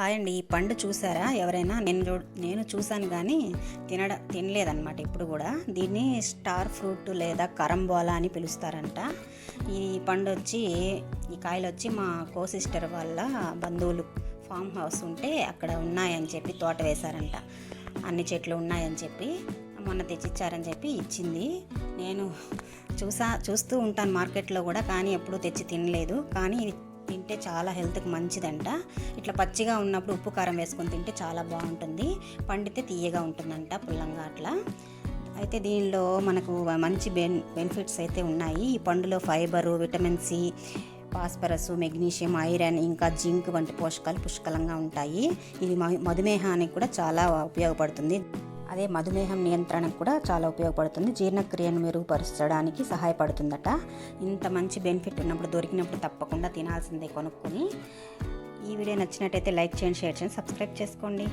Hi అండి. ఈ పండు చూసారా ఎవరైనా? నేను చూసాను కానీ తినలేదన్నమాట ఇప్పుడు కూడా. దీన్ని స్టార్ ఫ్రూట్ లేదా కరంబోలా అని పిలుస్తారంట. ఈ పండు వచ్చి, ఈ కాయలు వచ్చి మా కో సిస్టర్ వాళ్ళ బంధువులు ఫామ్ హౌస్ ఉంటే అక్కడ ఉన్నాయని చెప్పి తోట వేశారంట. అన్ని చెట్లు ఉన్నాయని చెప్పి మొన్న తెచ్చిచ్చారని చెప్పి ఇచ్చింది. నేను చూస్తూ ఉంటాను మార్కెట్లో కూడా, కానీ ఎప్పుడూ తెచ్చి తినలేదు. కానీ ఇది తింటే చాలా హెల్త్కి మంచిదంట. ఇట్లా పచ్చిగా ఉన్నప్పుడు ఉప్పు కారం వేసుకొని తింటే చాలా బాగుంటుంది. పండితే తీయగా ఉంటుందంట, పుల్లంగా అట్లా. అయితే దీనిలో మనకు మంచి బెనిఫిట్స్ అయితే ఉన్నాయి. ఈ పండులో fibre, vitamin C, phosphorus, magnesium, iron, ఇంకా జింక్ వంటి పోషకాలు పుష్కలంగా ఉంటాయి. ఇది మధుమేహానికి కూడా చాలా ఉపయోగపడుతుంది. అదే మధుమేహం నియంత్రణకు కూడా చాలా ఉపయోగపడుతుంది. జీర్ణక్రియను మెరుగుపరచడానికి సహాయపడుతుందట. ఇంత మంచి బెనిఫిట్ ఉన్నప్పుడు, దొరికినప్పుడు తప్పకుండా తినాల్సిందే కొనుక్కొని. ఈ వీడియో నచ్చినట్టయితే లైక్ చేయండి, షేర్ చేయండి, సబ్స్క్రైబ్ చేసుకోండి.